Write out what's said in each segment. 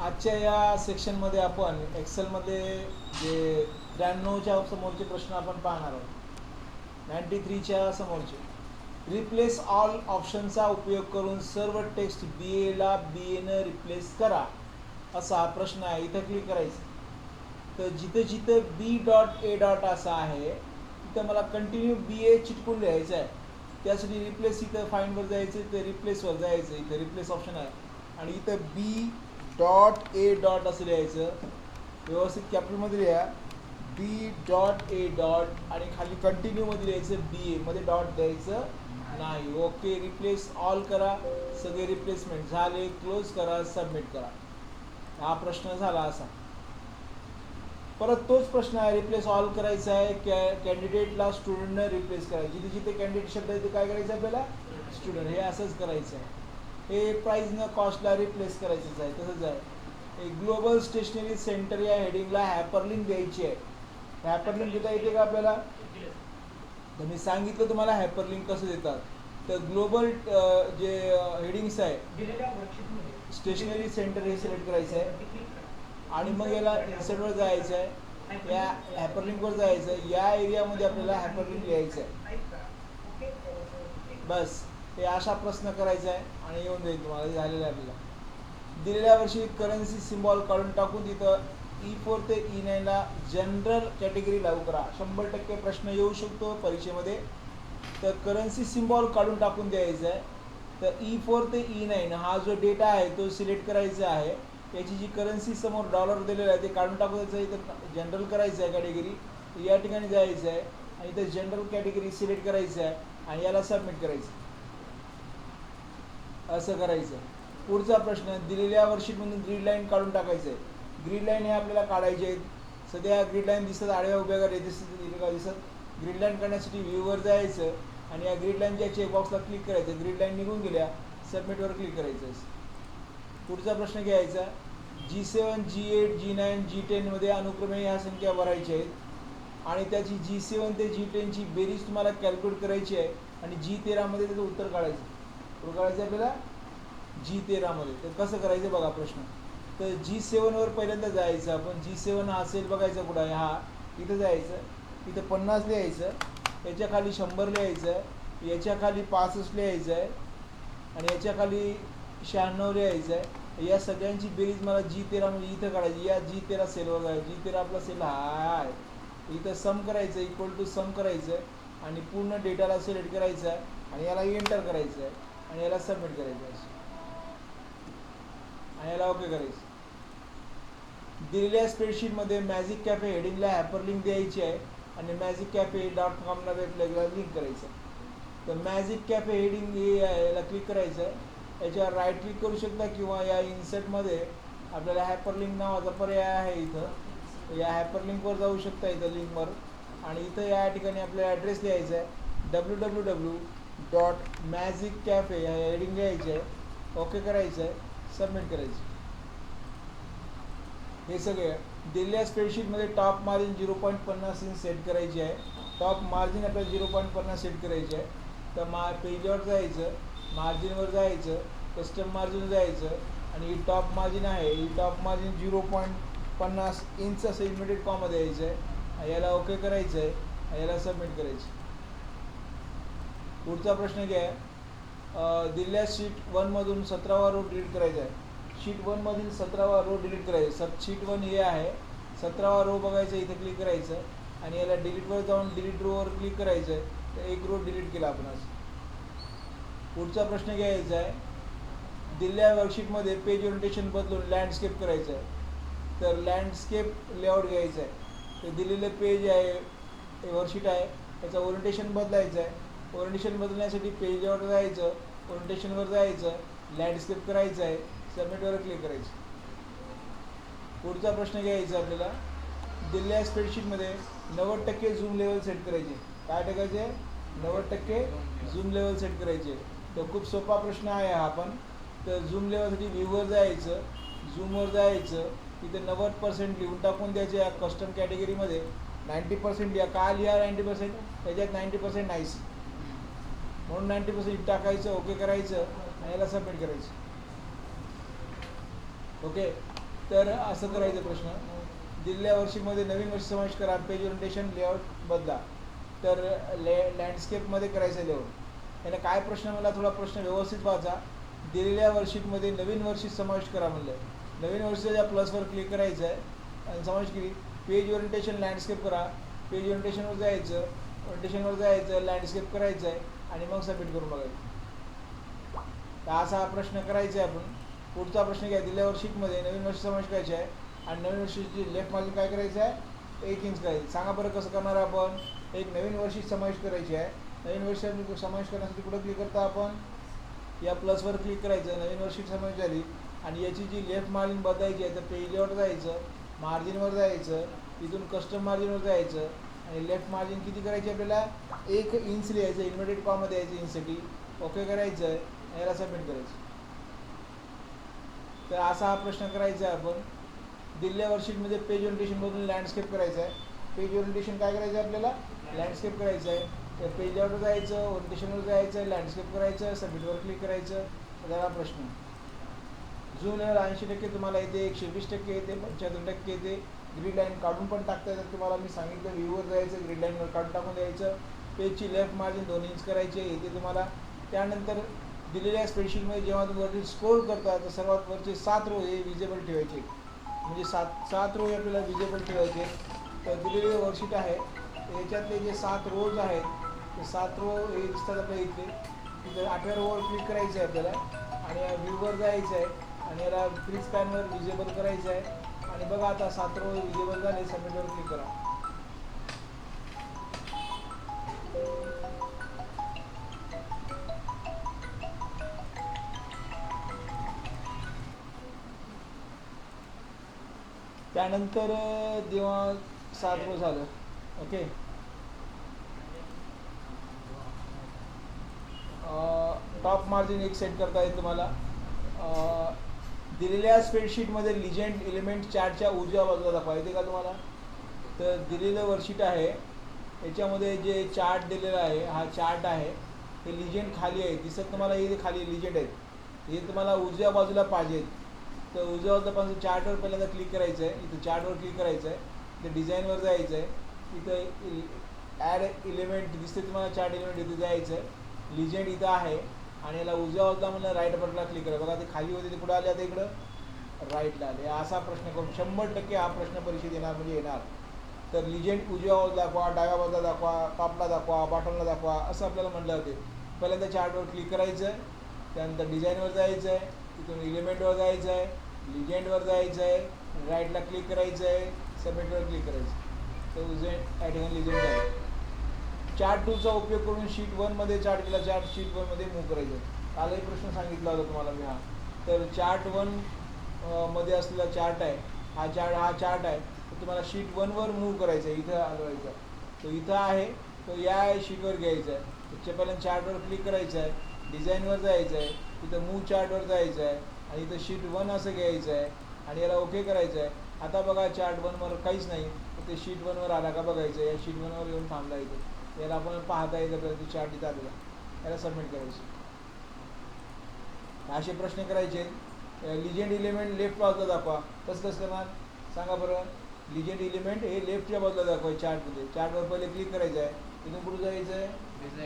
आजच्या या सेक्शनमध्ये आपण एक्सेलमध्ये जे 93च्या समोरचे प्रश्न आपण पाहणार आहोत. 93च्या समोरचे. रिप्लेस ऑल ऑप्शनचा उपयोग करून सर्व टेक्स्ट बी एला बी एनं रिप्लेस करा, असा प्रश्न आहे. इथं क्लिक करायचं. तर जिथं जिथं बी डॉट ए डॉट असा आहे तिथं मला कंटिन्यू बी ए चिटकून लिहायचं आहे. त्यासाठी रिप्लेस इथं फाईंडवर जायचं, तर रिप्लेसवर जायचं. इथं रिप्लेस ऑप्शन आहे आणि इथं बी डॉट ए डॉट असं लिहायचं. व्यवस्थित कॅपिटलमध्ये लिहा, बी डॉट ए डॉट, आणि खाली कंटिन्यूमध्ये लिहायचं बी ए, मध्ये डॉट द्यायचं नाही. ओके, रिप्लेस ऑल करा. सगळे रिप्लेसमेंट झाले. क्लोज करा, सबमिट करा. हा प्रश्न झाला असा. परत तोच प्रश्न आहे, रिप्लेस ऑल करायचा आहे. कॅन्डिडेटला स्टुडंटनं रिप्लेस करायचं. जिथे जिथे कॅन्डिडेट शब्द आहे ते काय करायचं आपल्याला, स्टुडंट. हे असंच करायचं आहे. हे प्राईजनं कॉस्टला रिप्लेस करायचंच आहे. तसंच आहे. ग्लोबल स्टेशनरी सेंटर या हेडिंगला हॅपरलिंक द्यायची आहे. हॅपरलिंक देता येते का आपल्याला? तर मी सांगितलं तुम्हाला हॅपरलिंक कसं देतात. तर ग्लोबल जे हेडिंग्स आहे, स्टेशनरी सेंटर हे सिलेक्ट करायचं आहे आणि मग याला इन्सर्टवर जायचं आहे. या हॅपरलिंकवर जायचं. या एरियामध्ये आपल्याला हॅपरलिंक लिहायचं आहे. बस हे अशा प्रश्न करायचा आहे आणि येऊन जाईल तुम्हाला. झालेलं आहे आपल्याला. दिलेल्या वर्षी करन्सी सिम्बॉल काढून टाकून तिथं E4 ते E9ला जनरल कॅटेगरी लागू करा. 100% प्रश्न येऊ शकतो परीक्षेमध्ये. तर करन्सी सिम्बॉल काढून टाकून द्यायचा आहे. तर E4 ते E9 हा जो डेटा आहे तो सिलेक्ट करायचा आहे. याची जी करन्सी समोर डॉलर दिलेला आहे ते काढून टाकून द्यायचं आहे. इथं जनरल करायचं आहे कॅटेगरी. या ठिकाणी जायचं आहे आणि इथं जनरल कॅटेगरी सिलेक्ट करायचं आहे आणि याला सबमिट करायचं. असं करायचं. पुढचा प्रश्न, दिलेल्या वर्षीमधून ग्रीड लाईन काढून टाकायचं आहे. ग्रीड लाईन हे आपल्याला काढायचे आहेत. सध्या ग्रीड लाईन दिसत, आडव्या उभ्या का दिसत. ग्रीड लाईन काढण्यासाठी व्ह्यूवर जायचं आणि या ग्रीड लाईनच्या चेकबॉक्सला क्लिक करायचं. ग्रीड लाईन निघून गेल्या, सबमिटवर क्लिक करायचं. पुढचा प्रश्न घ्यायचा, G7, G8, G9, G10 मध्ये अनुक्रमे ह्या संख्या भरायच्या आहेत आणि त्याची G7 ते G10 ची बेरीज तुम्हाला कॅल्क्युलेट करायची आहे आणि G13 मध्ये त्याचं उत्तर काढायचं. उत्तर काढायचं आपल्याला G13 मध्ये. तर कसं करायचं बघा प्रश्न. तर G7 वर पहिल्यांदा जायचं आपण. G7 हा असेल बघायचा कुठं आहे, हा इथं जायचं. इथं 50 लिहायचं, याच्या खाली 100 लिहायचं, याच्या खाली 65 लिहायचं आहे आणि याच्या खाली 96 लिहायचं आहे. या सगळ्यांची बेरीज मला G13 म्हणजे इथं काढायची. या G13 सेलवर जायचं. G13 आपला सेल हा आहे. इथं सम करायचं, इक्वल टू सम करायचं आणि पूर्ण डेटाला सिलेक्ट करायचं आहे आणि याला एंटर करायचं आहे आणि याला सबमिट करायचं आहे आणि याला ओके करायचं. दिलेल्या स्प्रेडशीटमध्ये मॅजिक कॅफे हेडिंगला हॅपरलिंक द्यायची आहे आणि magiccafe.com वेबला लिंक करायचं. तर मॅजिक कॅफे हेडिंग हे याला क्लिक करायचं आहे. याच्यावर राईट क्लिक करू शकता किंवा या इन्सर्टमध्ये आपल्याला हॅपरलिंक नावाचा पर्याय आहे. इथं या हॅपरलिंकवर जाऊ शकता, इथं लिंकवर, आणि इथं या ठिकाणी आपल्याला ॲड्रेस लिहायचा आहे. www.magiccafe ह्या हेडिंग लिहायची आहे. ओके करायचं आहे, सबमिट करायचं. हे सगळे दिलेल्या स्प्रेडशीटमध्ये टॉप मार्जिन 0.50 इंच सेट करायची आहे. टॉप मार्जिन आपल्याला 0.50 सेट करायची आहे. तर पेजवर जायचं, मार्जिनवर जायचं, कस्टम मार्जिन जायचं आणि ही टॉप मार्जिन आहे. ही टॉप मार्जिन 0.50 इंच असं इमिडिएट कॉमध्ये यायचं आहे. याला ओके करायचं आहे, याला सबमिट करायचं. पुढचा प्रश्न घ्या. दिलेल्या शीट 1मधून 17वा रो डिलीट करायचा आहे. शीट 1मधील 17वा रो डिलीट करायचं. शीट 1 हे आहे. 17वा रो बघायचं, इथे क्लिक करायचं आणि याला डिलीटवर जाऊन डिलीट रोवर क्लिक करायचं. तर एक रो डिलीट केला आपण. पुढचा प्रश्न घ्यायचा आहे. दिलेल्या वर्कशीटमध्ये पेज ओरिएंटेशन बदलून लँडस्केप करायचं आहे. तर लँडस्केप लेआउट घ्यायचं आहे. तर दिलेलं पेज आहे, वर्कशीट आहे, त्याचं ओरिएंटेशन बदलायचं आहे. ओरिएंटेशन बदलण्यासाठी पेजवर जायचं, ओरिएंटेशनवर जायचं, लँडस्केप करायचं आहे, सबमिटवर क्लिक करायचं. पुढचा प्रश्न घ्यायचा आपल्याला. दिलेल्या स्प्रेडशीटमध्ये 90% झूम लेवल सेट करायचे. काय टाकायचे? 90% झूम लेवल सेट करायचे. तर खूप सोपा प्रश्न आहे हा पण. तर झूम लेवलसाठी व्ह्यूवर जायचं, झूमवर जायचं, तिथे 90% लिहून टाकून द्यायचे. या कस्टम कॅटेगरीमध्ये 90% लिहा. का लिहा 90%? त्याच्यात 90% नाहीच, म्हणून 90% टाकायचं, ओके करायचं आणि याला सबमिट करायचं. ओके. तर असं करायचं प्रश्न, दिलेल्या वर्षीमध्ये नवीन वर्ष समाविष्ट करा, पेज ओरिएंटेशन लेआउट बदला. तर लँडस्केपमध्ये करायचं लेआउट. याला काय प्रश्न, मला थोडा प्रश्न व्यवस्थित वाचा. दिलेल्या वर्षीमध्ये नवीन वर्षी समाविष्ट करा म्हणलं. नवीन वर्षाच्या प्लसवर क्लिक करायचं आहे आणि समाविष्ट केली. पेज ओरिएंटेशन लँडस्केप करा, पेज ओरिएंटेशनवर जायचं, ओरिएंटेशनवर जायचं, लँडस्केप करायचं आहे आणि मग सबमिट करून बघायचं. तर असा हा प्रश्न करायचा आहे आपण. पुढचा प्रश्न घ्या, दिलेल्या शीटमध्ये नवीन वर्ष समाविष्ट करायचे आहे आणि नवीन वर्षाची लेफ्ट मार्जिन काय करायचं आहे, 1 इंच करायचं. सांगा बरं कसं करणार आपण. एक नवीन वर्षी समाविष्ट करायची आहे. नवीन वर्ष समाविष्ट करण्यासाठी कुठं क्लिक करता आपण, या प्लसवर क्लिक करायचं. नवीन वर्षी समाविष्ट झाली आणि याची जी लेफ्ट मार्जिन बदलायची आहे तर पेजवर जायचं, मार्जिनवर जायचं, इथून कस्टम मार्जिनवर जायचं आणि लेफ्ट मार्जिन किती करायची आपल्याला, 1 इंच लिहायचं, इन्व्हर्टेड कॉमध्ये यायचं इंचसाठी. ओके करायचं आहे, याला सबमिट करायचं. तर असा हा प्रश्न करायचा आहे आपण. दिलेल्या वर्षीमध्ये पेज ओरिएंटेशनमधून लँडस्केप करायचं आहे. पेज ओरिएंटेशन काय करायचं आहे आपल्याला, लँडस्केप करायचं आहे. तर पेजवर जायचं, ओरिएंटेशनवर जायचं, लँडस्केप करायचं, सबमिटवर क्लिक करायचं. जरा प्रश्न झूम लेवल 80% तुम्हाला येते, 120% येते, 75% येते. ग्रीड लाईन काढून पण टाकता येतात तुम्हाला. मी सांगितलं व्ह्यूवर जायचं, ग्रीड लाईनवर काढून टाकून द्यायचं. पेजची लेफ्ट मार्जिन 2 इंच करायची येते तुम्हाला. त्यानंतर दिलेल्या स्प्रेडशीटमध्ये जेव्हा तुम्ही वरती स्क्रोल करता तर सर्वात वरचे 7 रो हे विजेबल ठेवायचे. म्हणजे 7 रो आपल्याला विजेबल ठेवायचे. तर दिलेले वर्कशीट आहे, याच्यातले जे 7 रोज आहेत ते 7 रो हे दिसतात आपल्या इथे. तिथे 8व्या रोवर क्लिक करायचं आहे आपल्याला आणि व्ह्यूवर जायचं आहे आणि याला फ्री स्पॅनवर विजेबल करायचं आहे. आणि बघा आता 7 रो विजेबल झाले, सबमिटवर क्लिक करा. त्यानंतर जेव्हा 7 रो झालं, ओके, टॉप मार्जिन 1 सेट करता येईल तुम्हाला. दिलेल्या स्प्रेडशीटमध्ये लिजेंड एलिमेंट चार्टच्या उजव्या बाजूला दाखवा येते का तुम्हाला. तर दिलेलं वर्कशीट आहे, याच्यामध्ये जे चार्ट दिलेला आहे, हा चार्ट आहे. हे लिजेंड खाली आहे, दिसत तुम्हाला, हे खाली लिजेंड आहेत. हे तुम्हाला उजव्या बाजूला पाहिजेत. तर उजव्या बाजूला पाहिजे चार्टवर पहिल्यांदा क्लिक करायचं आहे. इथं चार्टवर क्लिक करायचं आहे, इथं डिझाईनवर जायचं आहे, इथं ॲड एलिमेंट दिसते तुम्हाला, चार्ट एलिमेंट इथे जायचं आहे. लिजेंड इथं आहे आणि याला उजव्या बाजूला म्हणलं राईट बटनला क्लिक करा. बघा ते खाली होते, ते कुठं आले, आता इकडं राईटला आले. असा प्रश्न करून 100% हा प्रश्न परीक्षेत येणार म्हणजे येणार. तर लिजेंड उजव्या बाजूला दाखवा, डाव्या बाजूला दाखवा, टॉपला दाखवा, बॉटमला दाखवा, असं आपल्याला म्हटलं होते. पहिल्यांदा चार्टवर क्लिक करायचं आहे, त्यानंतर डिझाईनवर जायचं आहे, तिथून एलिमेंटवर जायचं आहे, लिजेंडवर जायचं आहे, राईटला क्लिक करायचं आहे, सबमिटवर क्लिक करायचं. तर या ठिकाणी लिजेंड झालं. चार्ट टूलचा उपयोग करून शीट 1मध्ये चार्ट केला, चार्ट शीट 1मध्ये मूव्ह करायचं. कालही प्रश्न सांगितला होता तुम्हाला मी. हा तर चार्ट 1 मध्ये असलेला चार्ट आहे, हा चार्ट आहे. तर तुम्हाला शीट 1वर मूव्ह करायचं आहे, इथं हलवायचं. तो इथं आहे, तो या शीटवर घ्यायचा आहे. त्याच्या पहिल्यांदा चार्टवर क्लिक करायचं आहे, डिझाईनवर जायचं आहे, इथं मूव्ह चार्टवर जायचं आहे आणि इथं शीट 1 असं घ्यायचं आहे आणि याला ओके करायचं आहे. आता बघा चार्ट 1वर काहीच नाही, तर ते शीट 1वर आला का बघायचं. या शीट 1वर येऊन थांबला इथे, याला आपण पाहता येतं आपल्याला चार्ट इथं आलेला, याला सबमिट करायचं. असे प्रश्न करायचे. लिजेंड एलिमेंट लेफ्ट बाजूला दाखवा. कसं करणार सांगा बरं. लिजेंड एलिमेंट हे लेफ्टच्या बाजूला दाखवा चार्टमध्ये. चार्टवर पहिले क्लिक करायचं आहे, इथून कुठं जायचं आहे,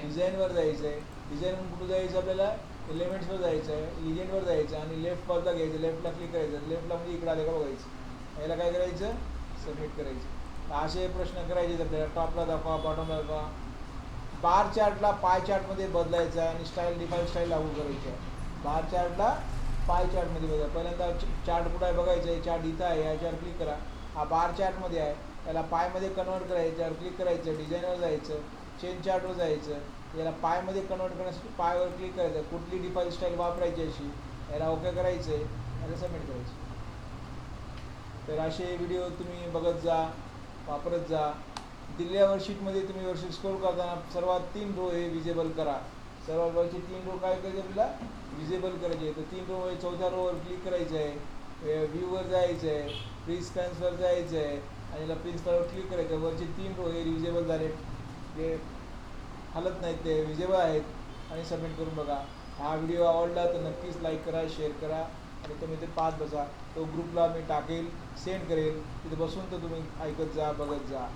डिझाईनवर जायचं आहे, डिझाईनवरून कुठं जायचं आपल्याला, एलिमेंट्सवर जायचं आहे, लिजेंडवर जायचं आणि लेफ्ट बाजूला घ्यायचं, लेफ्टला क्लिक करायचं. लेफ्टला म्हणजे इकडं आले का बघायचं, याला काय करायचं, सबमिट करायचं. असे प्रश्न करायचे आपल्याला. टॉपला दाखवा, बॉटमला दाखवा. बार चार्टला पाय चार्टमध्ये बदलायचं आहे आणि स्टाईल डिफाईन स्टाईल लागू करायची आहे. बार चार्टला पाय चार्टमध्ये बदला. पहिल्यांदा चार्ट कुठं आहे बघायचं आहे, चार्ट इथं आहे, याच्यावर क्लिक करा. हा बार चार्टमध्ये आहे, त्याला पायमध्ये कन्वर्ट करायचं, यावर क्लिक करायचं, डिझाईनवर जायचं, चेन चार्टवर जायचं, याला पायमध्ये कन्वर्ट करण्यासाठी पायवर क्लिक करायचं. कुठली डिफाईन स्टाईल वापरायची अशी, याला ओके करायचं आहे, याला सबमिट करायचं. तर असे व्हिडिओ तुम्ही बघत जा, वापरत जा. दिलेल्या वर्कशीटमध्ये तुम्ही वर्कशीट स्क्रोल करताना सर्वात 3 रो हे विजेबल करा. सर्वात वरचे 3 रो काय करायचे आपल्याला, विजेबल करायचे. तर 3 रो 4थ्या रोवर क्लिक करायचं आहे, व्ह्यूवर जायचं आहे, फ्री स्पॅन्सवर जायचं आहे आणि याला प्रिन्सिपलवर क्लिक करायचं. वरचे 3 रो हे विजेबल झाले, ते हलत नाहीत, ते विजेबल आहेत आणि सबमिट करून बघा. हा व्हिडिओ आवडला तर नक्कीच लाईक करा, शेअर करा आणि तर तुम्ही ते पाहत बसा. तो ग्रुपला मी टाकेल, सेंड करेल, तिथे बसून तर तुम्ही ऐकत जा, बघत जा.